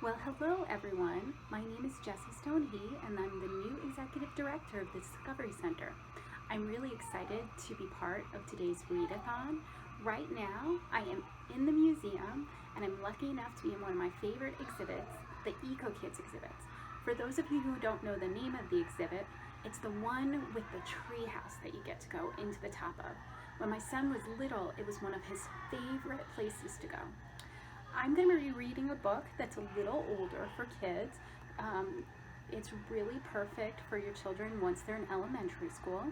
Well, hello everyone. My name is Jessie Stone He, and I'm the new Executive Director of the Discovery Center. I'm really excited to be part of today's read-a-thon. Right now, I am in the museum, and I'm lucky enough to be in one of my favorite exhibits, the Eco Kids exhibits. For those of you who don't know the name of the exhibit, it's the one with the tree house that you get to go into the top of. When my son was little, it was one of his favorite places to go. I'm going to be reading a book that's a little older for kids. It's really perfect for your children once they're in elementary school.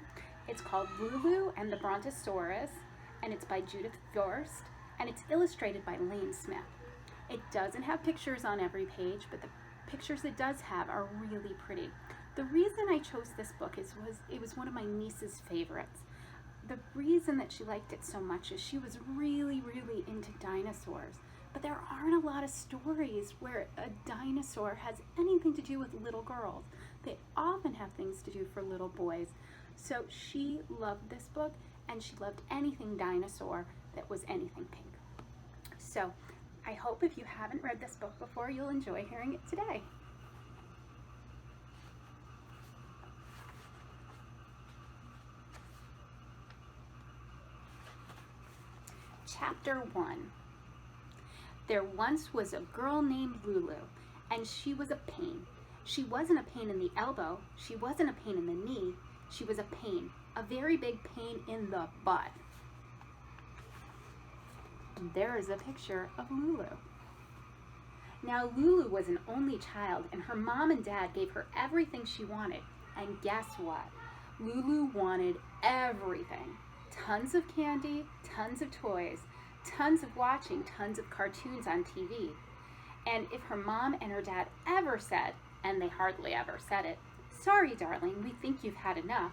It's called Lulu and the Brontosaurus, and it's by Judith Viorst, and it's illustrated by Lane Smith. It doesn't have pictures on every page, but the pictures it does have are really pretty. The reason I chose this book it was one of my niece's favorites. The reason that she liked it so much is she was really into dinosaurs. But there aren't a lot of stories where a dinosaur has anything to do with little girls. They often have things to do for little boys. So she loved this book, and she loved anything dinosaur that was anything pink. So I hope if you haven't read this book before, you'll enjoy hearing it today. Chapter 1. There once was a girl named Lulu, and she was a pain. She wasn't a pain in the elbow, she wasn't a pain in the knee, she was a pain, a very big pain in the butt. There is a picture of Lulu. Now Lulu was an only child, and her mom and dad gave her everything she wanted. And guess what? Lulu wanted everything. Tons of candy, tons of toys, tons of watching, tons of cartoons on TV. And if her mom and her dad ever said, and they hardly ever said it, "Sorry, darling, we think you've had enough,"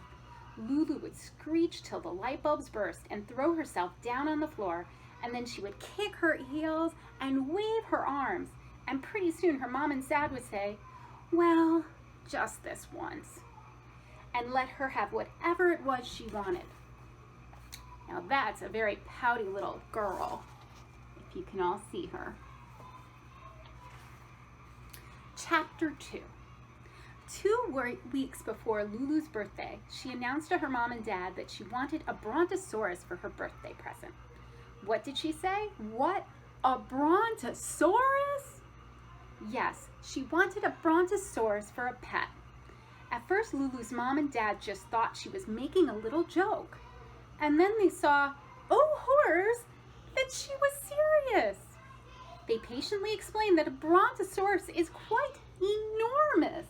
Lulu would screech till the light bulbs burst and throw herself down on the floor, and then she would kick her heels and wave her arms. And pretty soon her mom and dad would say, "Well, just this once," and let her have whatever it was she wanted. Now that's a very pouty little girl, if you can all see her. Chapter 2. 2 weeks before Lulu's birthday, she announced to her mom and dad that she wanted a Brontosaurus for her birthday present. What did she say? What? A Brontosaurus? Yes, she wanted a Brontosaurus for a pet. At first, Lulu's mom and dad just thought she was making a little joke. And then they saw, oh horrors, that she was serious. They patiently explained that a Brontosaurus is quite enormous,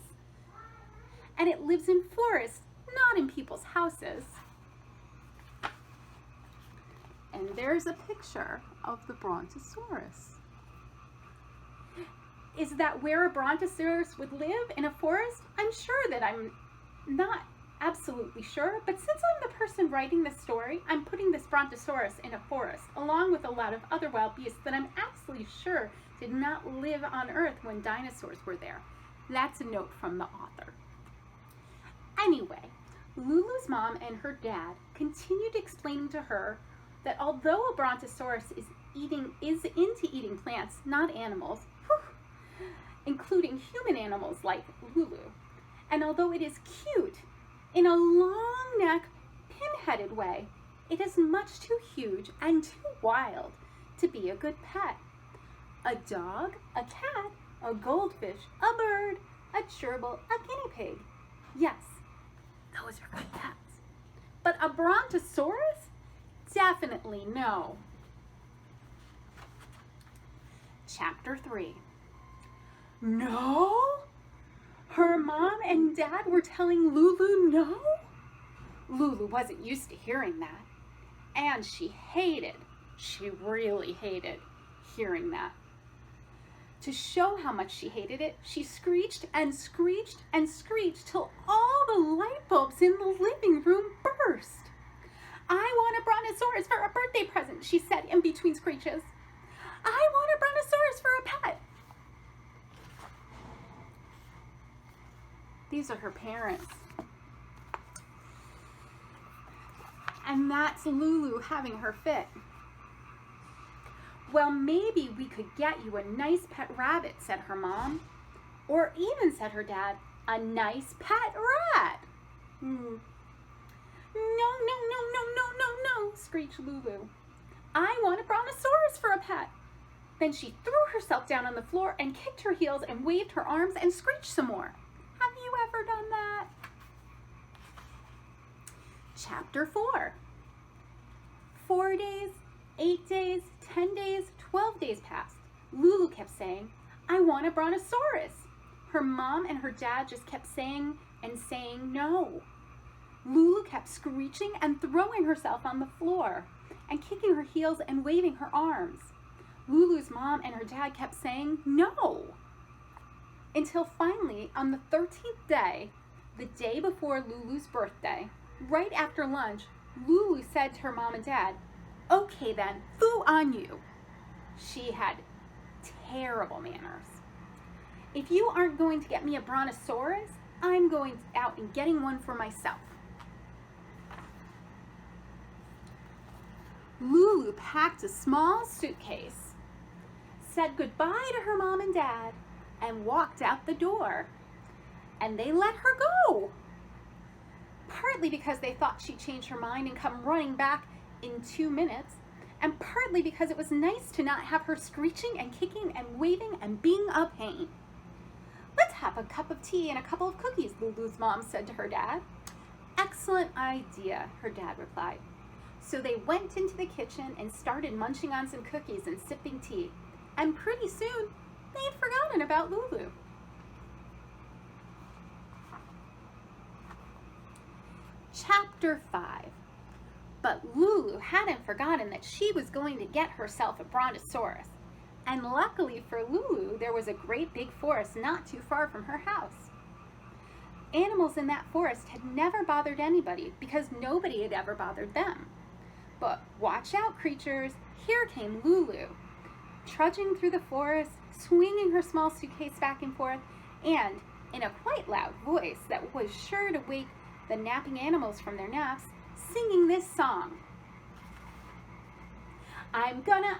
and it lives in forests, not in people's houses. And there's a picture of the Brontosaurus. Is that where a Brontosaurus would live, in a forest? I'm sure that I'm not absolutely sure, but since I'm the person writing this story, I'm putting this Brontosaurus in a forest, along with a lot of other wild beasts that I'm absolutely sure did not live on Earth when dinosaurs were there. That's a note from the author. Anyway, Lulu's mom and her dad continued explaining to her that although a Brontosaurus is into eating plants, not animals, including human animals like Lulu, and although it is cute, in a long neck, pin-headed way, it is much too huge and too wild to be a good pet. A dog, a cat, a goldfish, a bird, a gerbil, a guinea pig. Yes, those are good pets. But a Brontosaurus? Definitely no. Chapter 3. No? Her mom and dad were telling Lulu no? Lulu wasn't used to hearing that. And she really hated hearing that. To show how much she hated it, she screeched and screeched and screeched till all the light bulbs in the living room burst. "I want a Brontosaurus for a birthday present," she said in between screeches. "I want a Brontosaurus for a pet." These are her parents. And that's Lulu having her fit. Well, maybe we could get you a nice pet rabbit, said her mom. Or even, said her dad, a nice pet rat. No, screeched Lulu. I want a brontosaurus for a pet. Then she threw herself down on the floor and kicked her heels and waved her arms and screeched some more. Have you ever done that? Chapter 4. 4 days, 8 days, 10 days, 12 days passed. Lulu kept saying, I want a brontosaurus. Her mom and her dad just kept saying and saying no. Lulu kept screeching and throwing herself on the floor and kicking her heels and waving her arms. Lulu's mom and her dad kept saying no. Until finally, on the 13th day, the day before Lulu's birthday, right after lunch, Lulu said to her mom and dad, okay then, foo on you. She had terrible manners. If you aren't going to get me a brontosaurus, I'm going out and getting one for myself. Lulu packed a small suitcase, said goodbye to her mom and dad, and walked out the door. And they let her go. Partly because they thought she'd change her mind and come running back in 2 minutes, and partly because it was nice to not have her screeching and kicking and waving and being a pain. Let's have a cup of tea and a couple of cookies, Lulu's mom said to her dad. Excellent idea, her dad replied. So they went into the kitchen and started munching on some cookies and sipping tea. And pretty soon, they had forgotten about Lulu. Chapter 5. But Lulu hadn't forgotten that she was going to get herself a brontosaurus. And luckily for Lulu, there was a great big forest not too far from her house. Animals in that forest had never bothered anybody because nobody had ever bothered them. But watch out, creatures, here came Lulu, trudging through the forest, swinging her small suitcase back and forth, and in a quite loud voice that was sure to wake the napping animals from their naps, singing this song. I'm gonna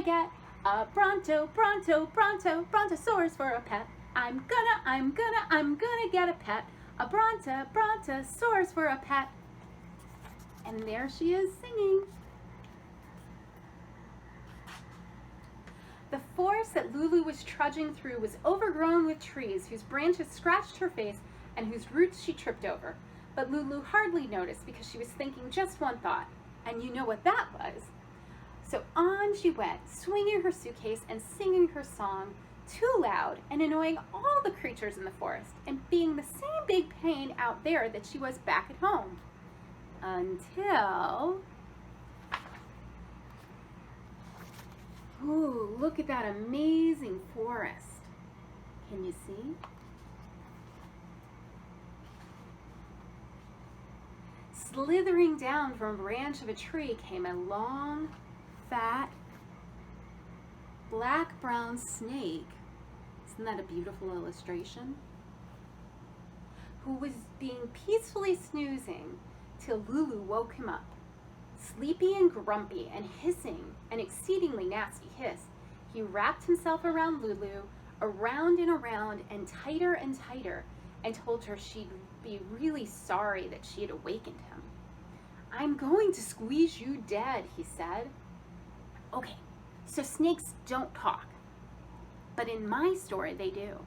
get a brontosaurus for a pet. I'm gonna get a pet, a brontosaurus for a pet. And there she is singing. The forest that Lulu was trudging through was overgrown with trees whose branches scratched her face and whose roots she tripped over. But Lulu hardly noticed because she was thinking just one thought, and you know what that was. So on she went, swinging her suitcase and singing her song, too loud and annoying all the creatures in the forest, and being the same big pain out there that she was back at home. Until... Ooh, look at that amazing forest. Can you see? Slithering down from a branch of a tree came a long, fat, black-brown snake. Isn't that a beautiful illustration? Who was being peacefully snoozing till Lulu woke him up. Sleepy and grumpy and hissing an exceedingly nasty hiss, he wrapped himself around Lulu, around and tighter, and told her she'd be really sorry that she had awakened him. I'm going to squeeze you dead, he said. Okay, so snakes don't talk, but in my story they do.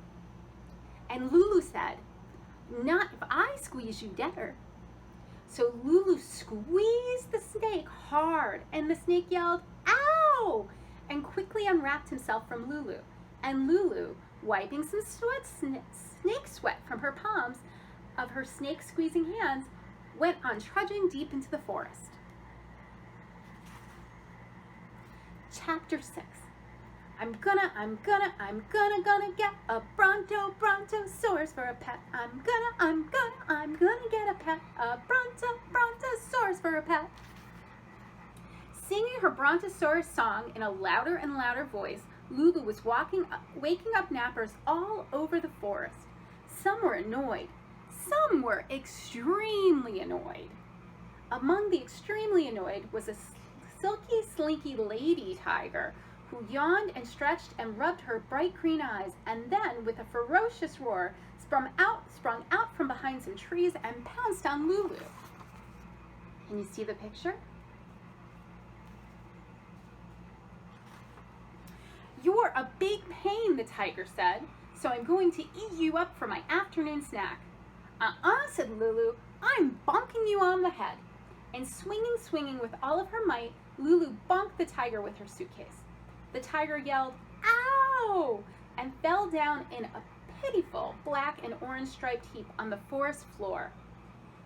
And Lulu said, not if I squeeze you deader. So Lulu squeezed the snake hard, and the snake yelled, ow, and quickly unwrapped himself from Lulu. And Lulu, wiping some snake sweat from her palms of her snake-squeezing hands, went on trudging deep into the forest. Chapter 6. I'm gonna get a brontosaurus for a pet. I'm gonna get a pet, a brontosaurus for a pet. Singing her brontosaurus song in a louder and louder voice, Lulu was waking up nappers all over the forest. Some were annoyed. Some were extremely annoyed. Among the extremely annoyed was a silky, slinky lady tiger who yawned and stretched and rubbed her bright green eyes, and then, with a ferocious roar, sprung out from behind some trees and pounced on Lulu. Can you see the picture? "You're a big pain," the tiger said, "so I'm going to eat you up for my afternoon snack." "Uh-uh," said Lulu, "I'm bonking you on the head." And swinging with all of her might, Lulu bonked the tiger with her suitcase. The tiger yelled, "Ow!" and fell down in a pitiful black and orange striped heap on the forest floor.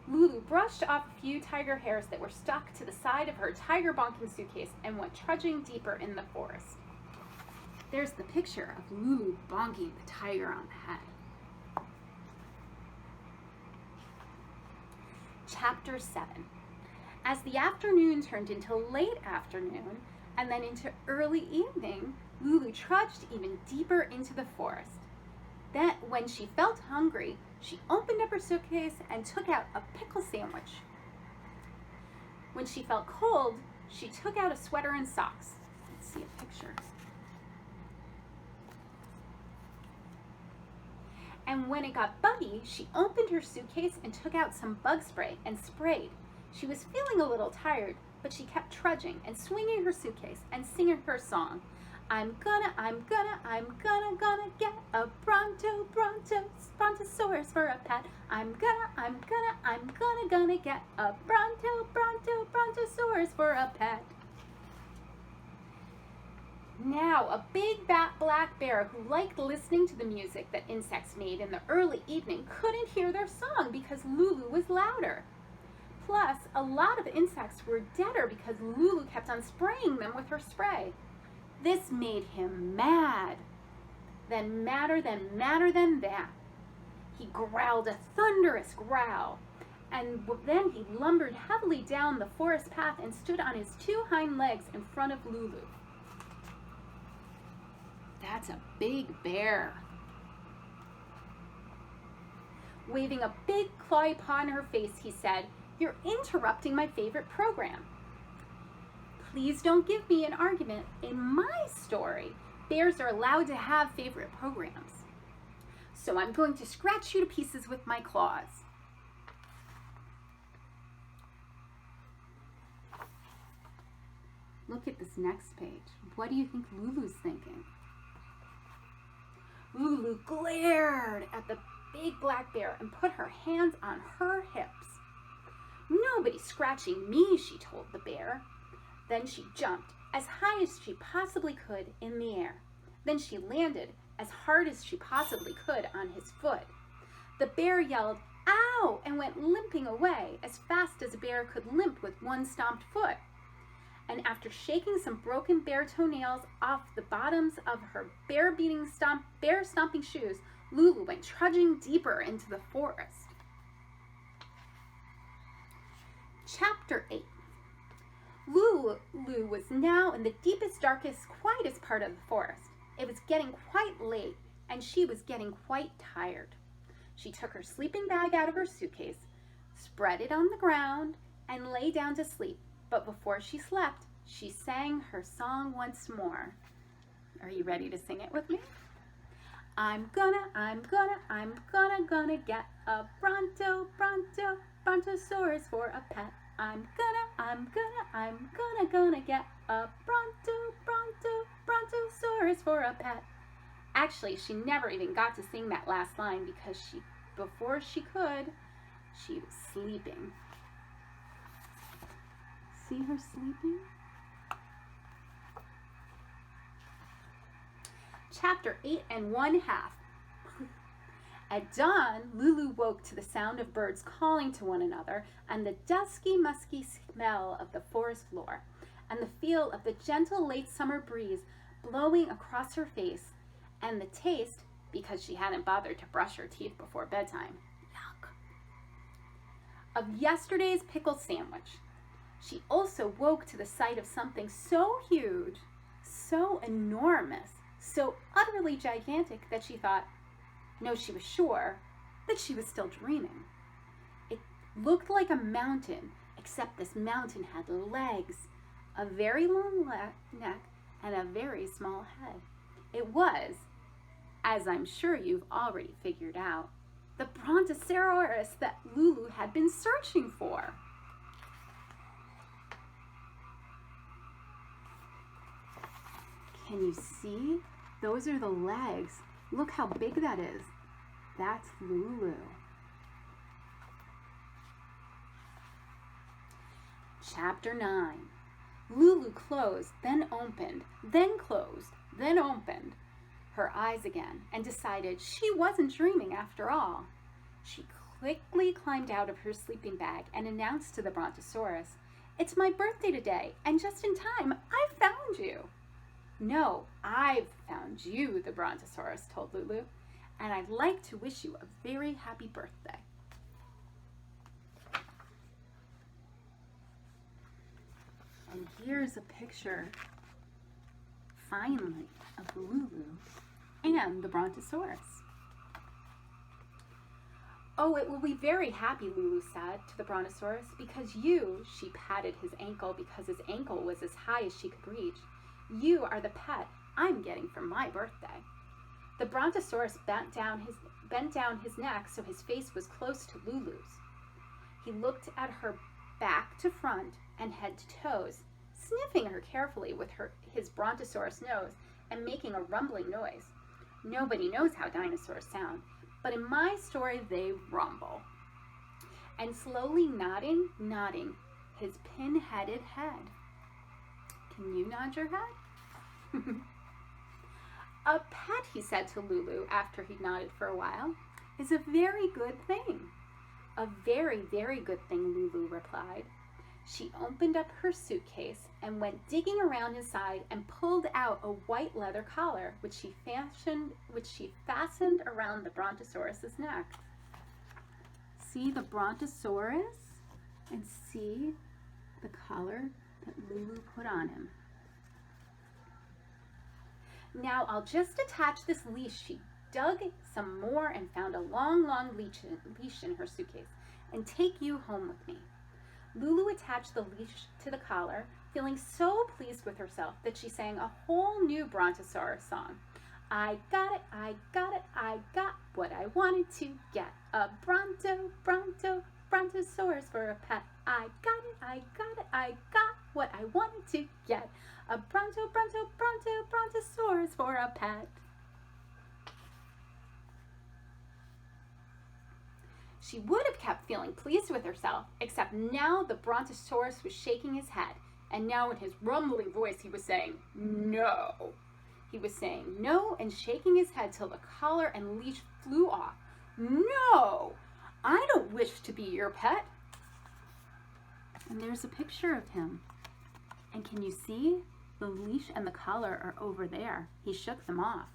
Lulu brushed off a few tiger hairs that were stuck to the side of her tiger bonking suitcase and went trudging deeper in the forest. There's the picture of Lulu bonking the tiger on the head. Chapter 7. As the afternoon turned into late afternoon and then into early evening, Lulu trudged even deeper into the forest. Then, when she felt hungry, she opened up her suitcase and took out a pickle sandwich. When she felt cold, she took out a sweater and socks. Let's see a picture. And when it got buggy, she opened her suitcase and took out some bug spray and sprayed. She was feeling a little tired, but she kept trudging and swinging her suitcase and singing her song. I'm gonna get a Brontosaurus for a pet. I'm gonna get a Brontosaurus for a pet. Now, a big black bear who liked listening to the music that insects made in the early evening couldn't hear their song because Lulu was louder. Plus, a lot of insects were deader because Lulu kept on spraying them with her spray. This made him mad. Then madder than that. He growled a thunderous growl, and then he lumbered heavily down the forest path and stood on his two hind legs in front of Lulu. That's a big bear. Waving a big clawy paw in her face, he said, "You're interrupting my favorite program." "Please don't give me an argument. In my story, bears are allowed to have favorite programs. So I'm going to scratch you to pieces with my claws." Look at this next page. What do you think Lulu's thinking? Lulu glared at the big black bear and put her hands on her hips. "Nobody's scratching me," she told the bear. Then she jumped as high as she possibly could in the air. Then she landed as hard as she possibly could on his foot. The bear yelled, "Ow!" and went limping away as fast as a bear could limp with one stomped foot. And after shaking some broken bear toenails off the bottoms of her bear stomping shoes, Lulu went trudging deeper into the forest. Chapter 8. Lulu was now in the deepest, darkest, quietest part of the forest. It was getting quite late, and she was getting quite tired. She took her sleeping bag out of her suitcase, spread it on the ground, and lay down to sleep. But before she slept, she sang her song once more. Are you ready to sing it with me? I'm gonna get a Brontosaurus for a pet. I'm gonna get a Brontosaurus for a pet. Actually, she never even got to sing that last line because before she could, she was sleeping. See her sleeping? Chapter 8 1/2. At dawn, Lulu woke to the sound of birds calling to one another and the dusky, musky smell of the forest floor and the feel of the gentle late summer breeze blowing across her face and the taste, because she hadn't bothered to brush her teeth before bedtime, yuck, of yesterday's pickle sandwich. She also woke to the sight of something so huge, so enormous, so utterly gigantic that she thought, no, she was sure, that she was still dreaming. It looked like a mountain, except this mountain had legs, a very long neck, and a very small head. It was, as I'm sure you've already figured out, the Brontosaurus that Lulu had been searching for. Can you see? Those are the legs. Look how big that is. That's Lulu. Chapter 9. Lulu closed, then opened, then closed, then opened her eyes again and decided she wasn't dreaming after all. She quickly climbed out of her sleeping bag and announced to the Brontosaurus, "It's my birthday today, and just in time, I found you." "No, I've found you," the Brontosaurus told Lulu, "and I'd like to wish you a very happy birthday." And here's a picture, finally, of Lulu and the Brontosaurus. "Oh, it will be very happy," Lulu said to the Brontosaurus, "because you," she patted his ankle because his ankle was as high as she could reach, "you are the pet I'm getting for my birthday." The Brontosaurus bent down his neck so his face was close to Lulu's. He looked at her back to front and head to toes, sniffing her carefully with his Brontosaurus nose and making a rumbling noise. Nobody knows how dinosaurs sound, but in my story they rumble. And slowly nodding his pin-headed head. Can you nod your head? "A pet," he said to Lulu after he nodded for a while, "is a very good thing." "A very, very good thing," Lulu replied. She opened up her suitcase and went digging around inside and pulled out a white leather collar, which she fastened around the Brontosaurus's neck. See the Brontosaurus and see the collar that Lulu put on him. "Now I'll just attach this leash." She dug some more and found a long leash in her suitcase, "and take you home with me." Lulu attached the leash to the collar, feeling so pleased with herself that she sang a whole new Brontosaurus song. "I got it, I got it, I got what I wanted to get. A Brontosaurus for a pet. I got it, I got it, I got what I wanted to get. A Brontosaurus for a pet." She would have kept feeling pleased with herself, except now the Brontosaurus was shaking his head, and now in his rumbling voice he was saying, "No." He was saying no and shaking his head till the collar and leash flew off. "No, I don't wish to be your pet." And there's a picture of him. And can you see? The leash and the collar are over there. He shook them off.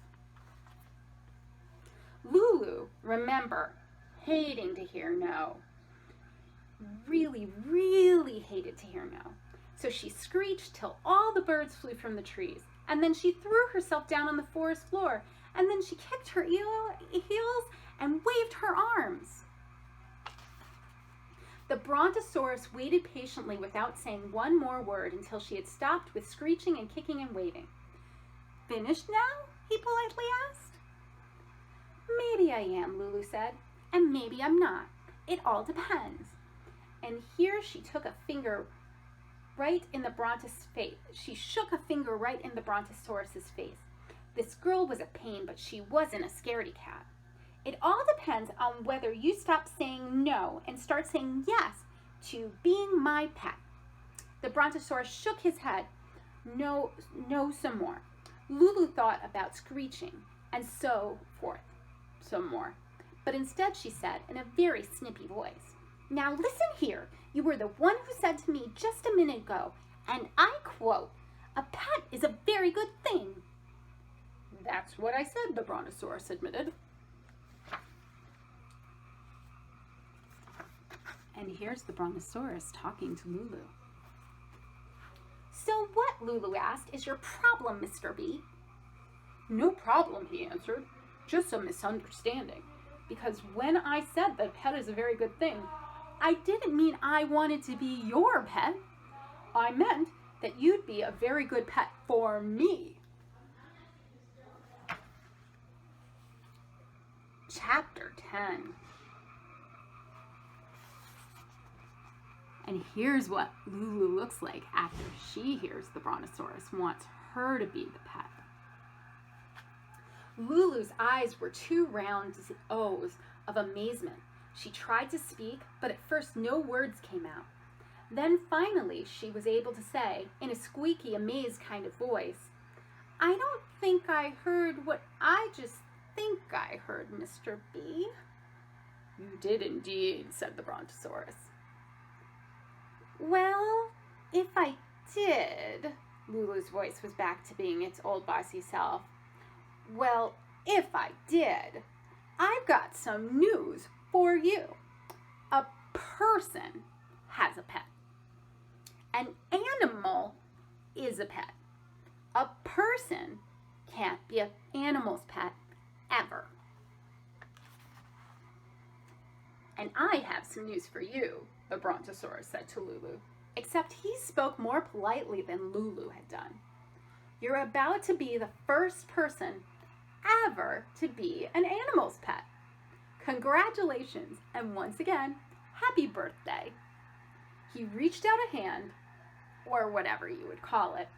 Lulu, remember, hating to hear no. Really, really hated to hear no. So she screeched till all the birds flew from the trees. And then she threw herself down on the forest floor. And then she kicked her heels and waved her arms. The Brontosaurus waited patiently without saying one more word until she had stopped with screeching and kicking and waving. "Finished now?" he politely asked. "Maybe I am," Lulu said, "and maybe I'm not. It all depends." And here she took a finger right in the Brontosaurus' face. She shook a finger right in the Brontosaurus's face. This girl was a pain, but she wasn't a scaredy cat. "It all depends on whether you stop saying no and start saying yes to being my pet." The Brontosaurus shook his head. No, some more. Lulu thought about screeching and so forth some more. But instead she said in a very snippy voice, "Now listen here. You were the one who said to me just a minute ago, and I quote, 'A pet is a very good thing.'" "That's what I said," the Brontosaurus admitted. And here's the Brontosaurus talking to Lulu. "So what," Lulu asked, "is your problem, Mr. B?" "No problem," he answered. "Just a misunderstanding. Because when I said that pet is a very good thing, I didn't mean I wanted to be your pet. I meant that you'd be a very good pet for me. Chapter 10. And here's what Lulu looks like after she hears the Brontosaurus wants her to be the pet. Lulu's eyes were two round O's of amazement. She tried to speak, but at first no words came out. Then finally she was able to say, in a squeaky, amazed kind of voice, "I don't think I heard what I just think I heard, Mr. B." "You did indeed," said the Brontosaurus. "Well, if I did," Lulu's voice was back to being its old bossy self. "Well, if I did, I've got some news for you. A person has a pet. An animal is a pet. A person can't be an animal's pet ever. And I have some news for you," the Brontosaurus said to Lulu, except he spoke more politely than Lulu had done. "You're about to be the first person ever to be an animal's pet. Congratulations, and once again, happy birthday." He reached out a hand, or whatever you would call it,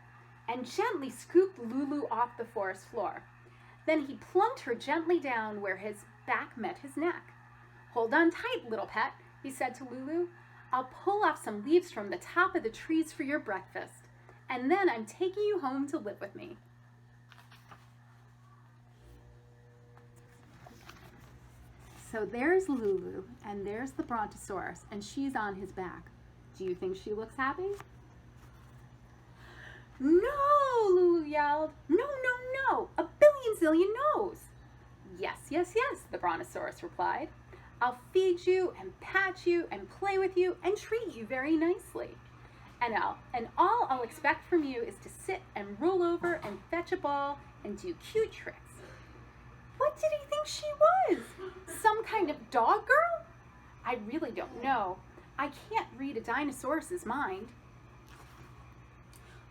and gently scooped Lulu off the forest floor. Then he plunked her gently down where his back met his neck. "Hold on tight, little pet," he said to Lulu. "I'll pull off some leaves from the top of the trees for your breakfast, and then I'm taking you home to live with me." So there's Lulu, and there's the Brontosaurus, and she's on his back. Do you think she looks happy? "No!" Lulu yelled. "No, no, no! A billion zillion no's!" "Yes, yes, yes," the Brontosaurus replied. "I'll feed you and pat you and play with you and treat you very nicely. And all I'll expect from you is to sit and roll over and fetch a ball and do cute tricks." What did he think she was? Some kind of dog girl? I really don't know. I can't read a dinosaurus's mind.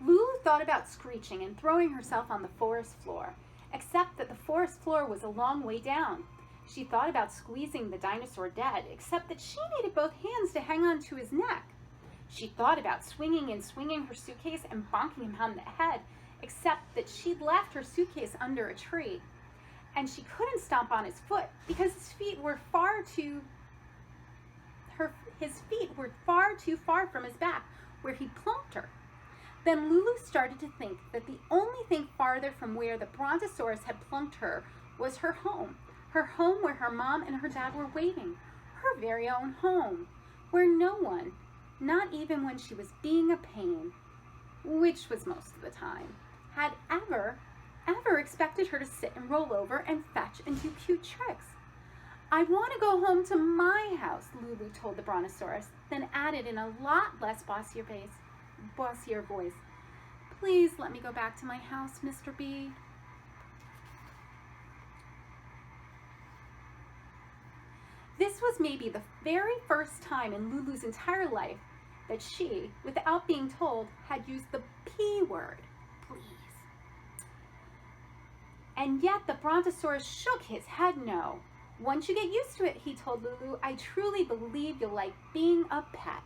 Lulu thought about screeching and throwing herself on the forest floor, except that the forest floor was a long way down. She thought about squeezing the dinosaur dead, except that she needed both hands to hang on to his neck. She thought about swinging her suitcase and bonking him on the head, except that she'd left her suitcase under a tree. And she couldn't stomp on his foot because his feet were far too far from his back, where he plunked her. Then Lulu started to think that the only thing farther from where the Brontosaurus had plunked her was her home where her mom and her dad were waiting, her very own home, where no one, not even when she was being a pain, which was most of the time, had ever expected her to sit and roll over and fetch and do cute tricks. "I want to go home to my house," Lulu told the Brontosaurus, then added in a lot less bossier voice, "Please let me go back to my house, Mr. B." This was maybe the very first time in Lulu's entire life that she, without being told, had used the P word, please. And yet the Brontosaurus shook his head no. "Once you get used to it," he told Lulu, "I truly believe you'll like being a pet."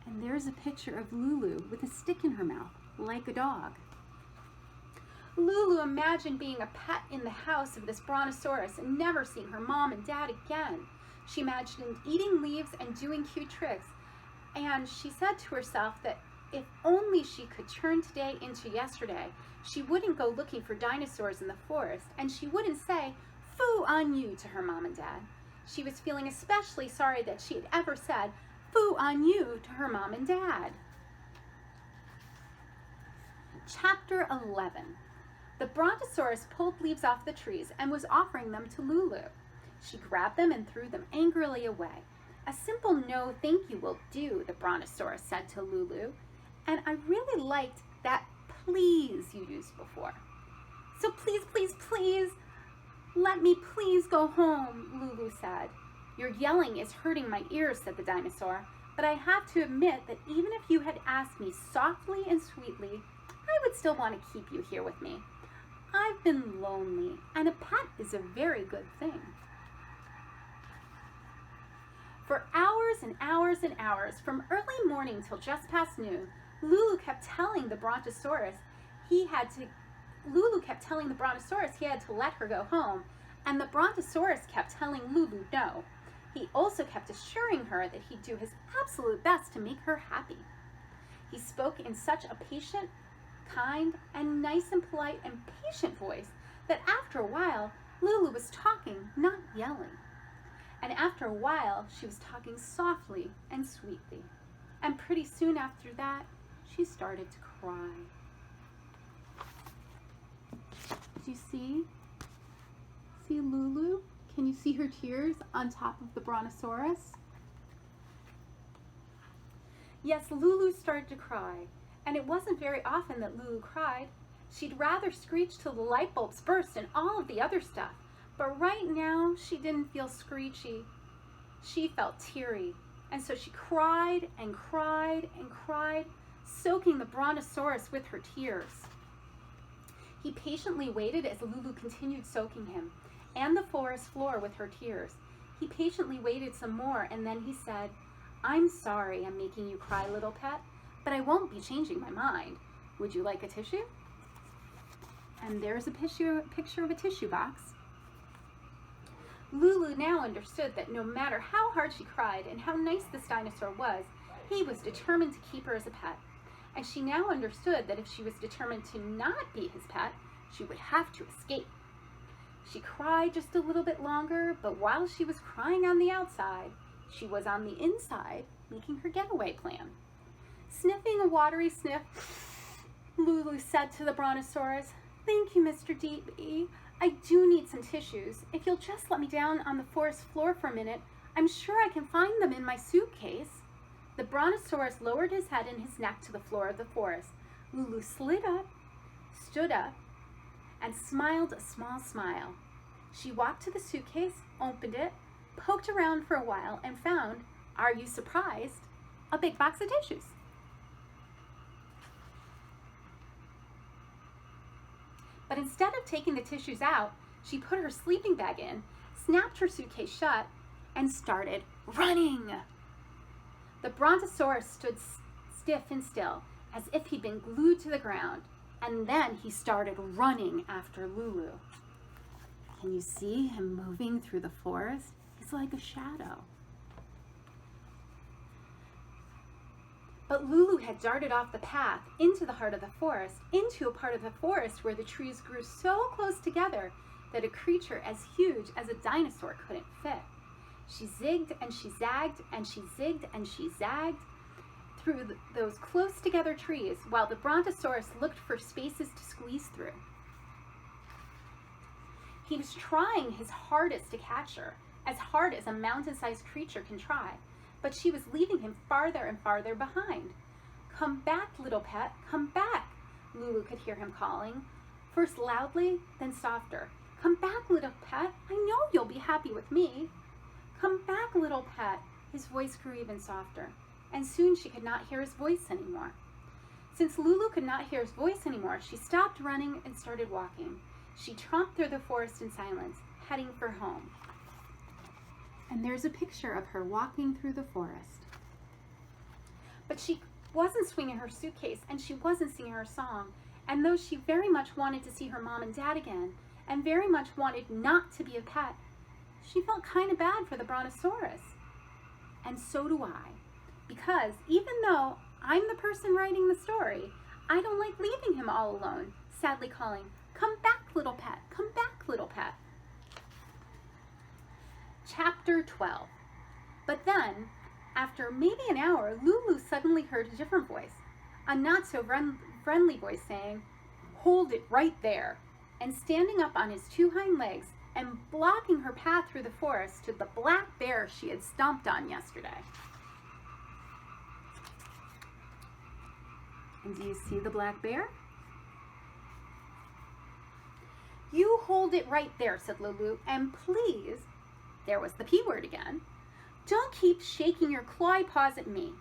And there's a picture of Lulu with a stick in her mouth, like a dog. Lulu imagined being a pet in the house of this Brontosaurus and never seeing her mom and dad again. She imagined eating leaves and doing cute tricks. And she said to herself that if only she could turn today into yesterday, she wouldn't go looking for dinosaurs in the forest, and she wouldn't say, "Foo on you," to her mom and dad. She was feeling especially sorry that she had ever said, "Foo on you," to her mom and dad. Chapter 11. The Brontosaurus pulled leaves off the trees and was offering them to Lulu. She grabbed them and threw them angrily away. "A simple no thank you will do," the Brontosaurus said to Lulu. "And I really liked that please you used before. So please, please, please, let me please go home," Lulu said. "Your yelling is hurting my ears," said the dinosaur. but I have to admit that even if you had asked me softly and sweetly, I would still want to keep you here with me. I've been lonely, and a pet is a very good thing." For hours and hours and hours, from early morning till just past noon, Lulu kept telling the Brontosaurus he had to let her go home, and the Brontosaurus kept telling Lulu no. He also kept assuring her that he'd do his absolute best to make her happy. He spoke in such a patient, kind, and nice and polite and patient voice that after a while, Lulu was talking, not yelling. And after a while, she was talking softly and sweetly. And pretty soon after that, she started to cry. Do you see? See Lulu? Can you see her tears on top of the Brontosaurus? Yes, Lulu started to cry. And it wasn't very often that Lulu cried. She'd rather screech till the light bulbs burst and all of the other stuff. But right now, she didn't feel screechy. She felt teary. And so she cried and cried and cried, soaking the Brontosaurus with her tears. He patiently waited as Lulu continued soaking him and the forest floor with her tears. He patiently waited some more, and then he said, "I'm sorry I'm making you cry, little pet, but I won't be changing my mind. Would you like a tissue?" And there's a picture of a tissue box. Lulu now understood that no matter how hard she cried and how nice this dinosaur was, he was determined to keep her as a pet. And she now understood that if she was determined to not be his pet, she would have to escape. She cried just a little bit longer, but while she was crying on the outside, she was on the inside making her getaway plan. Sniffing a watery sniff, Lulu said to the Brontosaurus, "Thank you, Mr. DB. I do need some tissues. If you'll just let me down on the forest floor for a minute, I'm sure I can find them in my suitcase." The Brontosaurus lowered his head and his neck to the floor of the forest. Lulu slid up, stood up, and smiled a small smile. She walked to the suitcase, opened it, poked around for a while, and found, are you surprised, a big box of tissues. But instead of taking the tissues out, she put her sleeping bag in, snapped her suitcase shut, and started running. The Brontosaurus stood stiff and still, as if he'd been glued to the ground, and then he started running after Lulu. Can you see him moving through the forest? He's like a shadow. But Lulu had darted off the path into the heart of the forest, into a part of the forest where the trees grew so close together that a creature as huge as a dinosaur couldn't fit. She zigged and she zagged and she zigged and she zagged through those close together trees while the Brontosaurus looked for spaces to squeeze through. He was trying his hardest to catch her, as hard as a mountain-sized creature can try, but she was leaving him farther and farther behind. "Come back, little pet, come back," Lulu could hear him calling, first loudly, then softer. "Come back, little pet, I know you'll be happy with me." "Come back, little pet," his voice grew even softer, and soon she could not hear his voice anymore. Since Lulu could not hear his voice anymore, she stopped running and started walking. She tromped through the forest in silence, heading for home. And there's a picture of her walking through the forest. But she wasn't swinging her suitcase, and she wasn't singing her song. And though she very much wanted to see her mom and dad again, and very much wanted not to be a pet, she felt kind of bad for the Brontosaurus. And so do I. Because even though I'm the person writing the story, I don't like leaving him all alone, sadly calling, "Come back, little pet, come back, little pet." Chapter 12. But then, after maybe an hour, Lulu suddenly heard a different voice, a not so friendly voice saying, "Hold it right there." And standing up on his two hind legs and blocking her path through the forest stood the black bear she had stomped on yesterday. And do you see the black bear? "You hold it right there," said Lulu, "and please," there was the P word again, Don't keep shaking your clawy paws at me.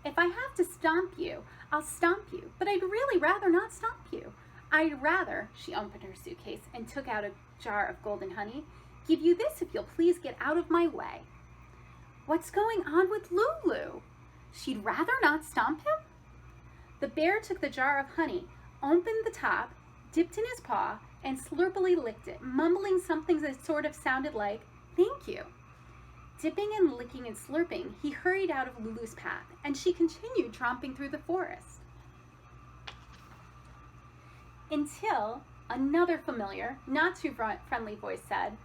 If I have to stomp you, I'll stomp you, but I'd really rather not stomp you. I'd rather," she opened her suitcase and took out a jar of golden honey, "give you this if you'll please get out of my way." What's going on with Lulu? She'd rather not stomp him? The bear took the jar of honey, opened the top, dipped in his paw, and slurpily licked it, mumbling something that sort of sounded like, "Thank you." Dipping and licking and slurping, he hurried out of Lulu's path, and she continued tromping through the forest. Until another familiar, not too friendly voice said,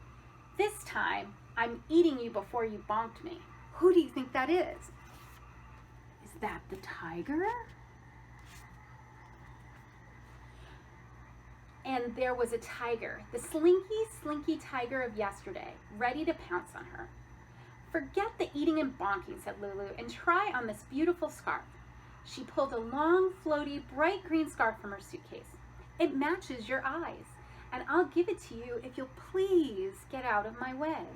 "This time, I'm eating you before you bonked me." Who do you think that is? Is that the tiger? And there was a tiger, the slinky tiger of yesterday, ready to pounce on her. "Forget the eating and bonking," said Lulu, "and try on this beautiful scarf." She pulled a long, floaty, bright green scarf from her suitcase. "It matches your eyes, and I'll give it to you if you'll please get out of my way."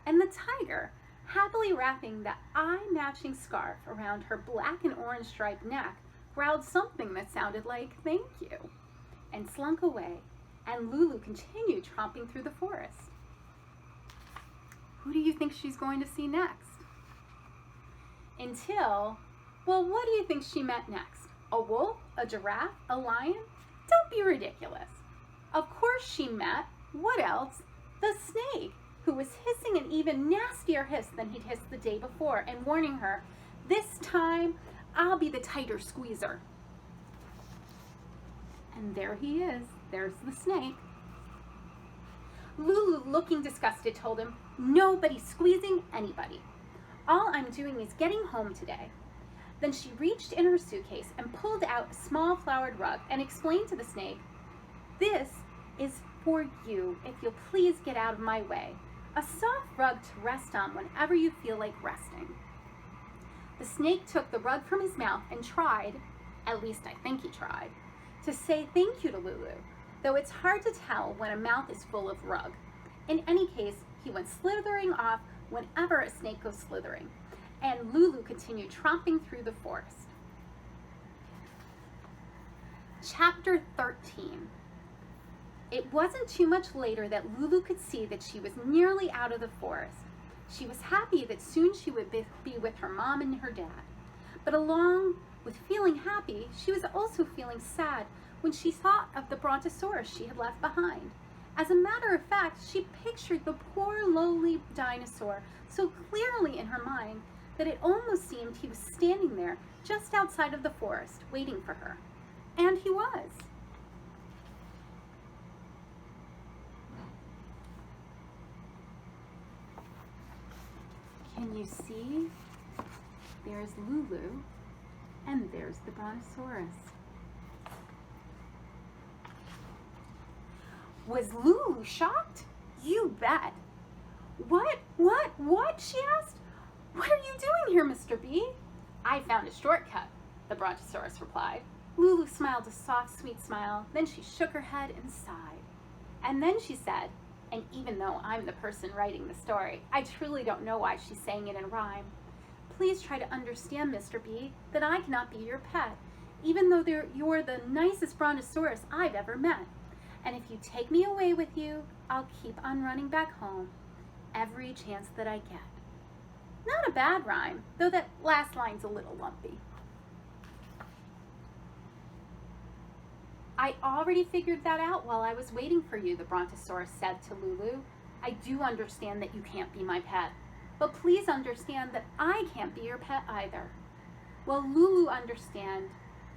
And the tiger, happily wrapping the eye-matching scarf around her black and orange striped neck, growled something that sounded like "thank you," and slunk away, and Lulu continued tromping through the forest. Who do you think she's going to see next? Well, what do you think she met next? A wolf? A giraffe? A lion? Don't be ridiculous. Of course she met, what else? The snake, who was hissing an even nastier hiss than he'd hissed the day before and warning her, "This time, I'll be the tighter squeezer." And there he is. There's the snake. Lulu, looking disgusted, told him, "Nobody's squeezing anybody. All I'm doing is getting home today." Then she reached in her suitcase and pulled out a small flowered rug and explained to the snake, "This is for you if you'll please get out of my way. A soft rug to rest on whenever you feel like resting." The snake took the rug from his mouth and tried, at least I think he tried, to say thank you to Lulu, though it's hard to tell when a mouth is full of rug. In any case, he went slithering off whenever a snake goes slithering, and Lulu continued tromping through the forest. Chapter 13. It wasn't too much later that Lulu could see that she was nearly out of the forest. She was happy that soon she would be with her mom and her dad. But along with feeling happy, she was also feeling sad when she thought of the Brontosaurus she had left behind. As a matter of fact, she pictured the poor lowly dinosaur so clearly in her mind that it almost seemed he was standing there just outside of the forest waiting for her. And he was. Can you see? There's Lulu, and there's the Brontosaurus. Was Lulu shocked? You bet. What, she asked. "What are you doing here, Mr. B?" "I found a shortcut," the Brontosaurus replied. Lulu smiled a soft, sweet smile, then she shook her head and sighed. And then she said, and even though I'm the person writing the story, I truly don't know why she's saying it in rhyme, "Please try to understand, Mr. B, that I cannot be your pet, even though you're the nicest Brontosaurus I've ever met. And if you take me away with you, I'll keep on running back home every chance that I get." Not a bad rhyme, though that last line's a little lumpy. "I already figured that out while I was waiting for you," the Brontosaurus said to Lulu. "I do understand that you can't be my pet, but please understand that I can't be your pet either." Well, Lulu understood,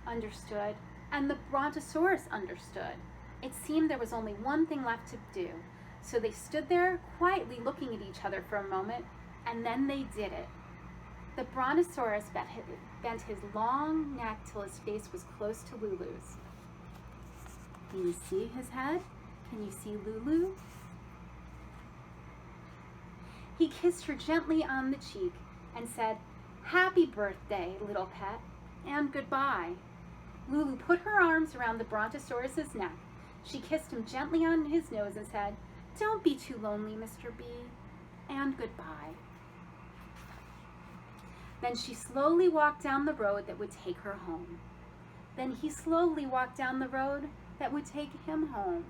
and the Brontosaurus understood. It seemed there was only one thing left to do, so they stood there quietly looking at each other for a moment, and then they did it. The Brontosaurus bent his long neck till his face was close to Lulu's. Can you see his head? Can you see Lulu? He kissed her gently on the cheek and said, "Happy birthday, little pet, and goodbye." Lulu put her arms around the Brontosaurus's neck. She kissed him gently on his nose and said, "Don't be too lonely, Mr. B, and goodbye." Then she slowly walked down the road that would take her home. Then he slowly walked down the road that would take him home.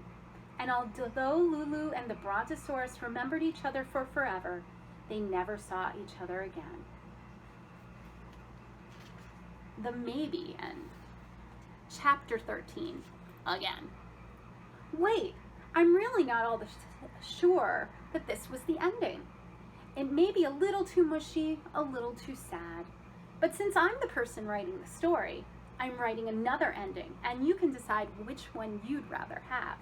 And although Lulu and the Brontosaurus remembered each other for forever, they never saw each other again. The maybe end. Chapter 13. Again. Wait, I'm really not all sure that this was the ending. It may be a little too mushy, a little too sad. But since I'm the person writing the story, I'm writing another ending, and you can decide which one you'd rather have.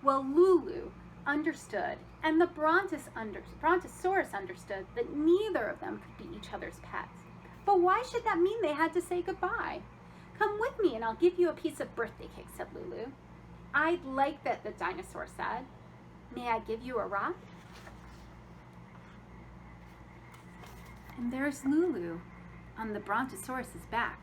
Well, Lulu understood, and the Brontosaurus understood that neither of them could be each other's pets. But why should that mean they had to say goodbye? Come with me and I'll give you a piece of birthday cake, said Lulu. I'd like that, the dinosaur said. May I give you a rock? And there's Lulu on the Brontosaurus's back.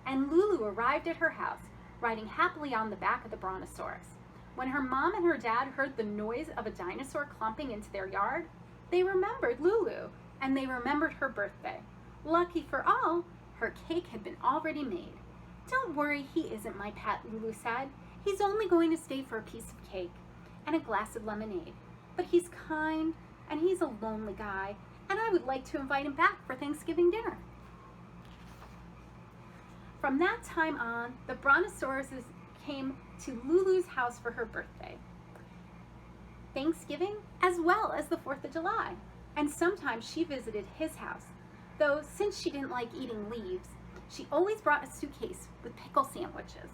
And Lulu arrived at her house, riding happily on the back of the Brontosaurus. When her mom and her dad heard the noise of a dinosaur clumping into their yard, they remembered Lulu, and they remembered her birthday. Lucky for all, her cake had been already made. Don't worry, he isn't my pet, Lulu said. He's only going to stay for a piece of cake and a glass of lemonade. But he's kind, and he's a lonely guy, and I would like to invite him back for Thanksgiving dinner. From that time on, the Brontosauruses came to Lulu's house for her birthday, Thanksgiving, as well as the 4th of July. And sometimes she visited his house, though since she didn't like eating leaves, she always brought a suitcase with pickle sandwiches.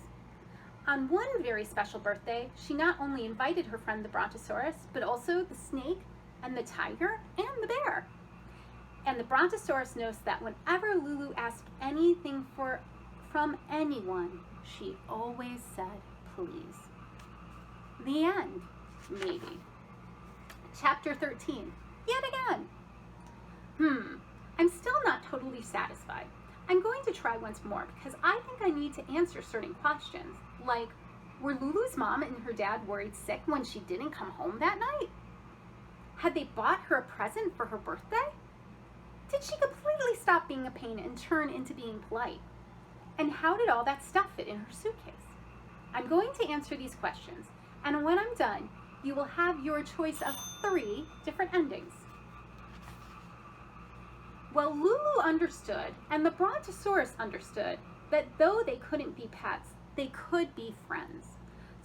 On one very special birthday, she not only invited her friend the Brontosaurus, but also the snake and the tiger and the bear. And the Brontosaurus noticed that whenever Lulu asked anything from anyone, she always said, please. The end, maybe. Chapter 13, yet again. I'm still not totally satisfied. I'm going to try once more because I think I need to answer certain questions, like, were Lulu's mom and her dad worried sick when she didn't come home that night? Had they bought her a present for her birthday? Did she completely stop being a pain and turn into being polite? And how did all that stuff fit in her suitcase? I'm going to answer these questions, and when I'm done, you will have your choice of 3 different endings. Well, Lulu understood, and the Brontosaurus understood, that though they couldn't be pets, they could be friends.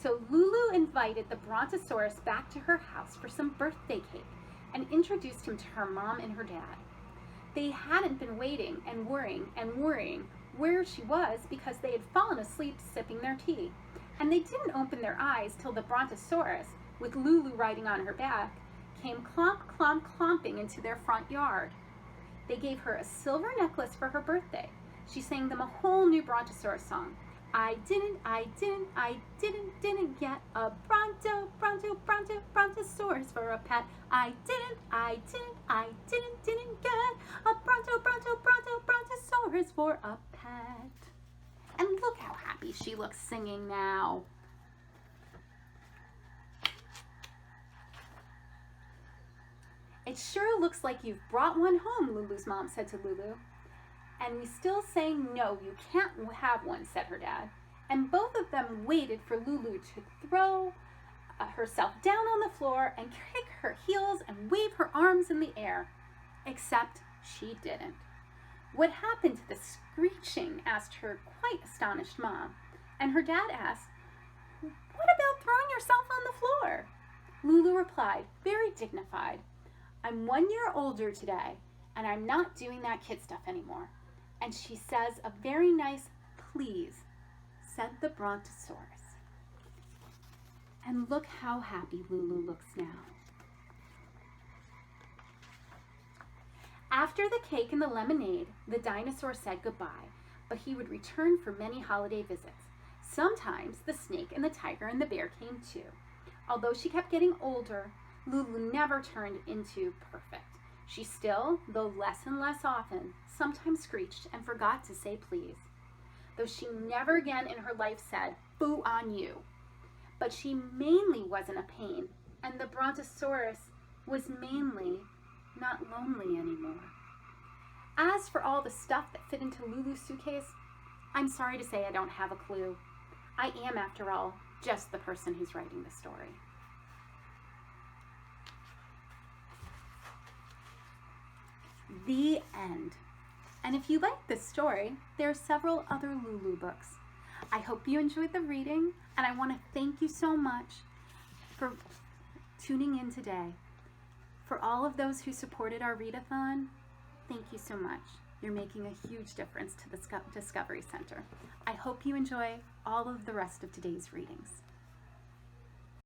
So Lulu invited the Brontosaurus back to her house for some birthday cake and introduced him to her mom and her dad. They hadn't been waiting and worrying where she was because they had fallen asleep sipping their tea. And they didn't open their eyes till the Brontosaurus, with Lulu riding on her back, came clomping into their front yard. They gave her a silver necklace for her birthday. She sang them a whole new Brontosaurus song. I didn't get a Brontosaurus for a pet. I didn't get a Brontosaurus for a pet. And look how happy she looks singing now. It sure looks like you've brought one home, Lulu's mom said to Lulu. And we still say no, you can't have one, said her dad. And both of them waited for Lulu to throw herself down on the floor and kick her heels and wave her arms in the air. Except she didn't. What happened to the screeching? Asked her quite astonished mom. And her dad asked, what about throwing yourself on the floor? Lulu replied, very dignified, I'm 1 year older today, and I'm not doing that kid stuff anymore. And she says a very nice please, said the Brontosaurus. And look how happy Lulu looks now. After the cake and the lemonade, the dinosaur said goodbye, but he would return for many holiday visits. Sometimes the snake and the tiger and the bear came too. Although she kept getting older, Lulu never turned into perfect. She still, though less and less often, sometimes screeched and forgot to say please. Though she never again in her life said, boo on you. But she mainly wasn't a pain, and the Brontosaurus was mainly not lonely anymore. As for all the stuff that fit into Lulu's suitcase, I'm sorry to say I don't have a clue. I am, after all, just the person who's writing the story. The end. And if you like this story, there are several other Lulu books. I hope you enjoyed the reading, and I want to thank you so much for tuning in today. For all of those who supported our Read-A-Thon, thank you so much. You're making a huge difference to the Discovery Center. I hope you enjoy all of the rest of today's readings.